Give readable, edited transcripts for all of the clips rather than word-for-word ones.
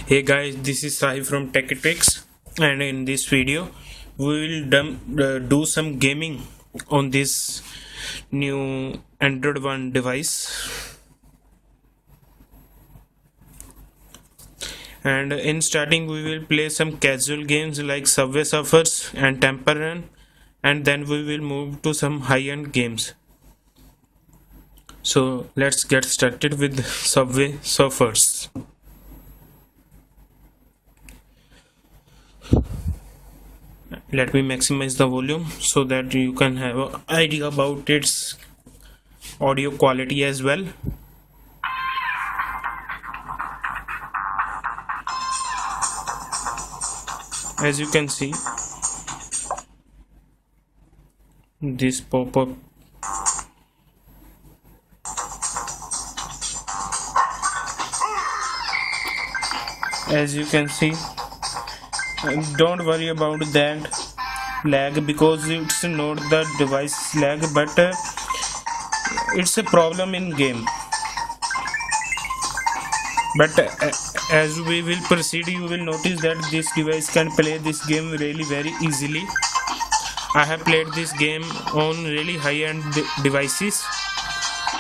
Hey guys, this is Sahi from Techtricks, and in this video we will do some gaming on this new Android One device. And in starting we will play some casual games like Subway Surfers and Temple Run, and then we will move to some high-end games. So let's get started with Subway Surfers. Let me maximize the volume so that you can have an idea about its audio quality as well. As you can see, this pop-up as you can see, don't worry about that lag because it's not the device lag, but it's a problem in game. But as we will proceed, you will notice that this device can play this game really very easily. I have played this game on really high-end devices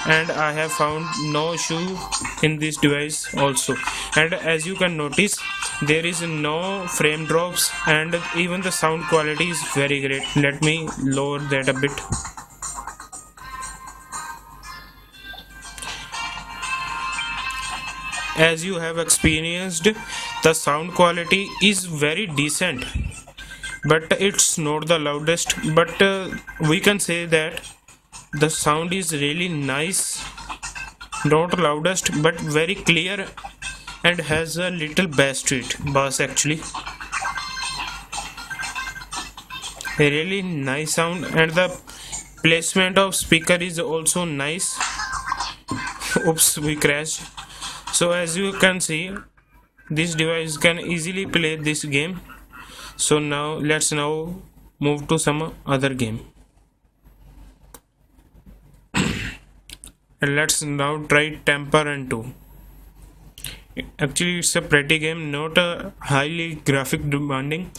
and I have found no issue in this device also. And as you can notice, there is no frame drops and even the sound quality is very great. Let me lower that a bit. As you have experienced, the sound quality is very decent, but it's not the loudest, but we can say that the sound is really nice, not loudest but very clear and has a little bass to it, bass actually. A really nice sound, and the placement of speaker is also nice. Oops, we crashed. So as you can see, this device can easily play this game. So now let's move to some other game. And let's now try Temple Run 2. Actually, it's a pretty game, not a highly graphic demanding,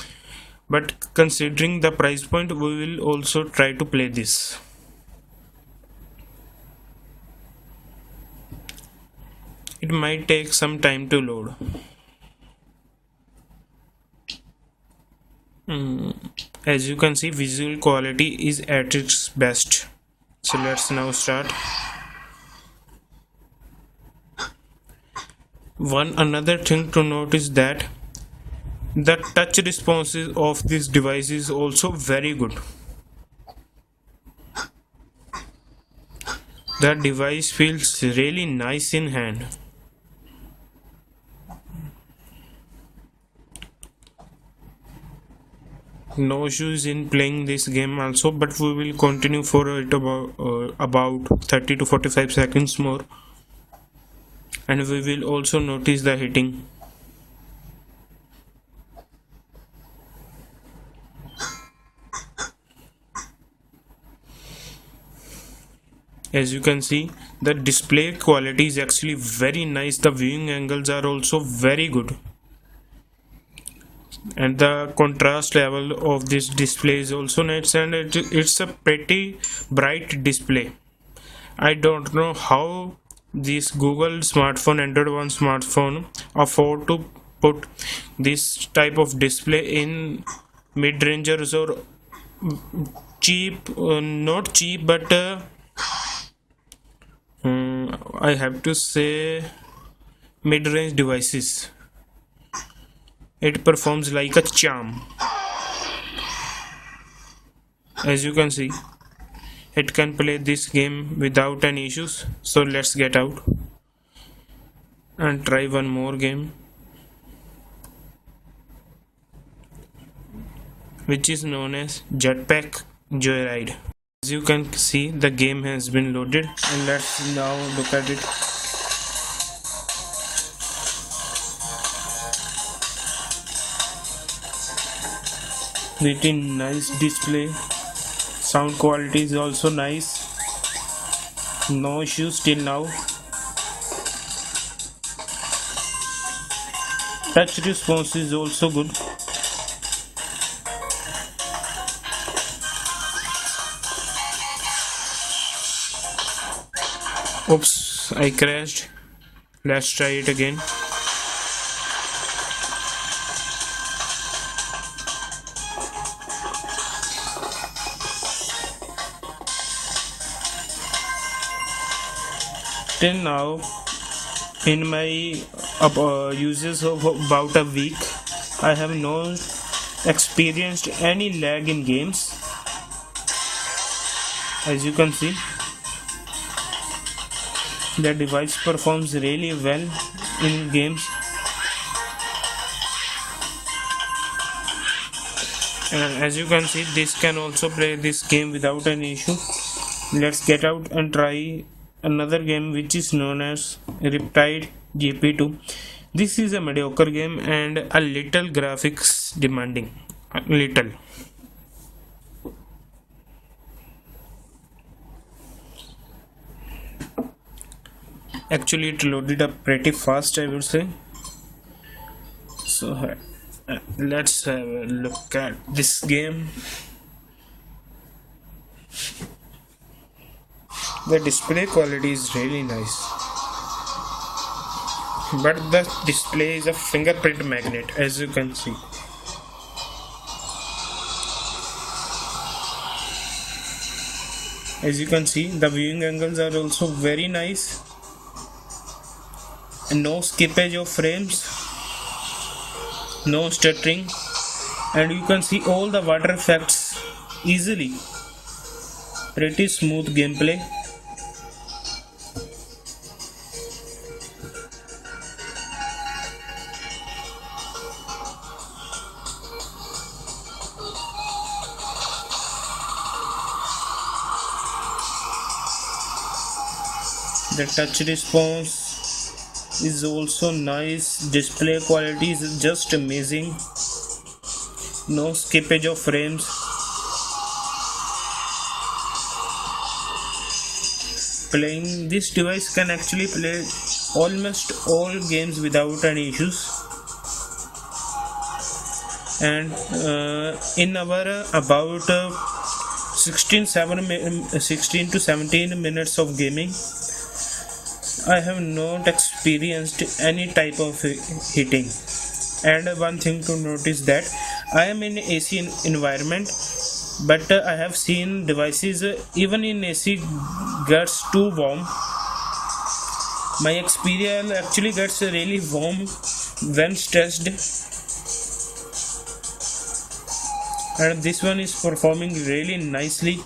but considering the price point, we will also try to play this. It might take some time to load. As you can see, visual quality is at its best. So let's now start. One another thing to note is that the touch responses of this device is also very good. The device feels really nice in hand. No issues in playing this game also, but we will continue for it about 30 to 45 seconds more, and we will also notice the hitting. As you can see, the display quality is actually very nice. The viewing angles are also very good, and the contrast level of this display is also nice, and it's a pretty bright display. I don't know how this Google smartphone, Android One smartphone, afford to put this type of display in mid-rangers or cheap, not cheap, but I have to say mid-range devices. It performs like a charm. As you can see, it can play this game without any issues. So let's get out and try one more game, which is known as Jetpack Joyride. As you can see, the game has been loaded, and let's now look at it. Pretty nice display. Sound quality is also nice. No issues till now. touch response is also good. Oops, I crashed. Let's try it again. Till now, in my uses of about a week, I have not experienced any lag in games. As you can see, the device performs really well in games, and as you can see, this can also play this game without any issue. Let's get out and try another game which is known as Riptide GP 2. This is a mediocre game and a little graphics demanding. A little. Actually, it loaded up pretty fast, I would say. So let's have a look at this game. The display quality is really nice, but the display is a fingerprint magnet, as you can see. As you can see, the viewing angles are also very nice, and no skippage of frames, no stuttering, and you can see all the water effects easily. Pretty smooth gameplay. The touch response is also nice. Display quality is just amazing. No skippage of frames. Playing this device can actually play almost all games without any issues. And in our about 16 to 17 minutes of gaming, I have not experienced any type of heating. And one thing to notice that I am in AC environment, but I have seen devices even in AC gets too warm. My experience actually gets really warm when stressed, and this one is performing really nicely.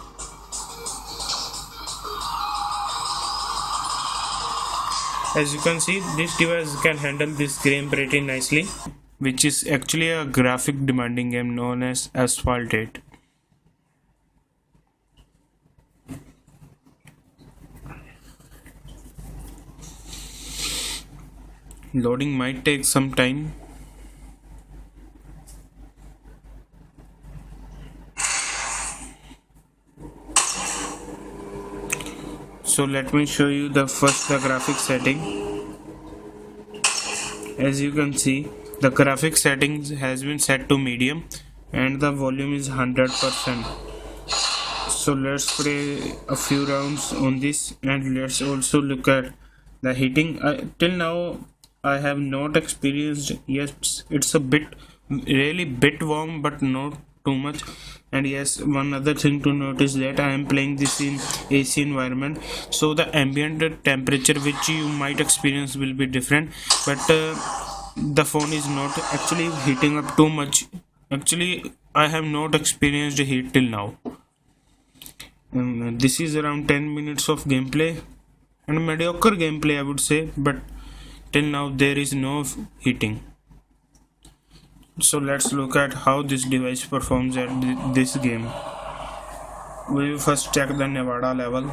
As you can see, this device can handle this game pretty nicely, which is actually a graphic demanding game known as Asphalt 8. Loading might take some time. So let me show you the graphic setting. As you can see, the graphic settings has been set to medium and the volume is 100%. So let's play a few rounds on this, and let's also look at the heating. Till now I have not experienced. Yes, it's a really bit warm, but not too much. And yes, one other thing to notice that I am playing this in AC environment, so the ambient temperature which you might experience will be different, but the phone is not actually heating up too much. Actually, I have not experienced heat till now. This is around 10 minutes of gameplay, and mediocre gameplay I would say, but till now there is no heating. So let's look at how this device performs at this game. We will first check the Nevada level.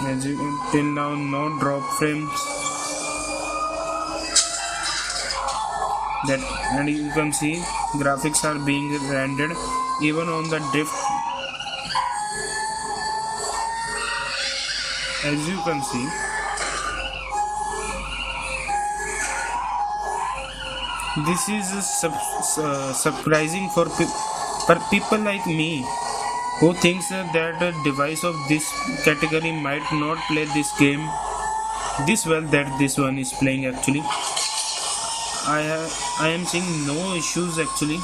As you can till now, no drop frames. that, and you can see graphics are being rendered even on the drift. As you can see, this is surprising for people like me who thinks that a device of this category might not play this game this well that this one is playing. Actually, I am seeing no issues actually.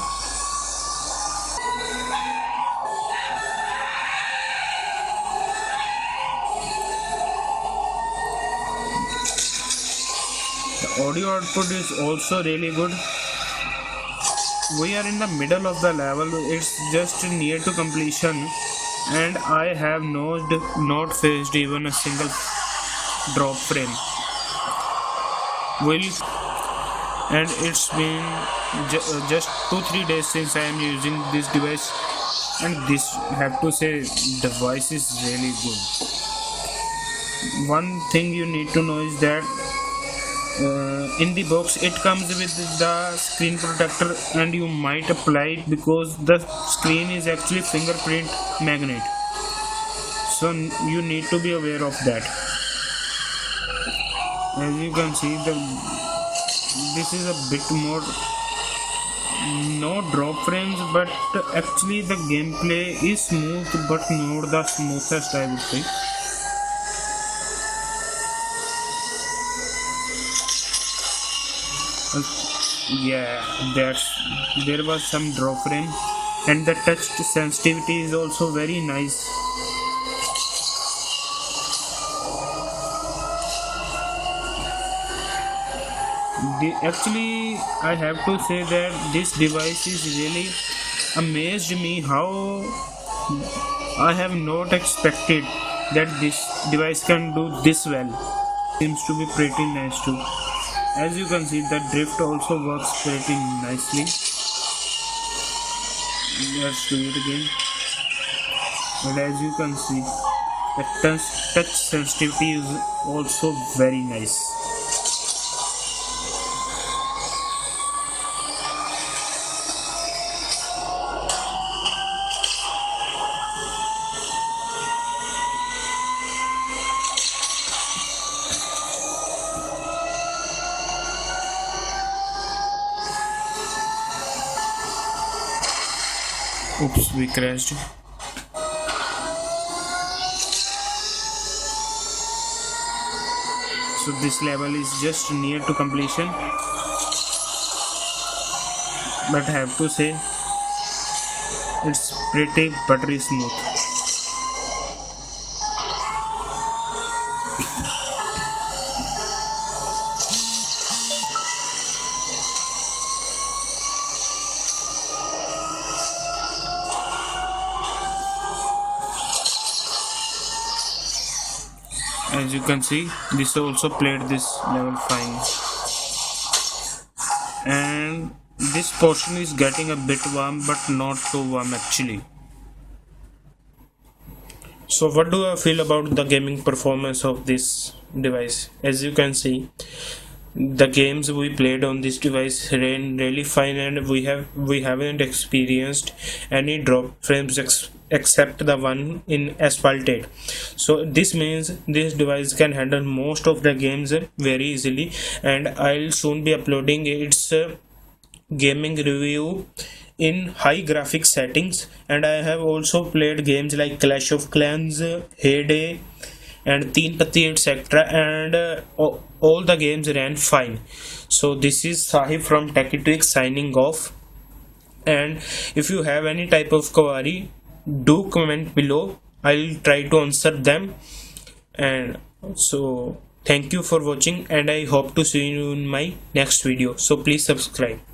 The audio output is also really good. We are in the middle of the level, it's just near to completion, and I have not faced even a single drop frame. And it's been just 2-3 days since I am using this device, and this, have to say, device is really good. One thing you need to know is that in the box it comes with the screen protector, and you might apply it because the screen is actually fingerprint magnet, so you need to be aware of that. As you can see, this is a bit more, no drop frames, but actually the gameplay is smooth, but not the smoothest, I would say. Yeah, there was some drop frame, and the touch sensitivity is also very nice. Actually, I have to say that this device is really amazed me how I have not expected that this device can do this well. Seems to be pretty nice too. As you can see, the drift also works pretty nicely. Let's do it again. And as you can see, the touch sensitivity is also very nice. Oops, we crashed. So this level is just near to completion, but I have to say it's pretty buttery smooth. As you can see, this also played this level fine, and this portion is getting a bit warm, but not too warm actually. So what do I feel about the gaming performance of this device? As you can see, the games we played on this device ran really fine, and we haven't experienced any drop frames except the one in Asphalt. So this means this device can handle most of the games very easily, and I'll soon be uploading its gaming review in high graphics settings. And I have also played games like Clash of Clans, Heyday, and Teen Patti, etc., and all the games ran fine. So this is Sahib from Techie Tweaks signing off, and if you have any type of query, do comment below. I'll try to answer them. And so thank you for watching, and I hope to see you in my next video. So please subscribe.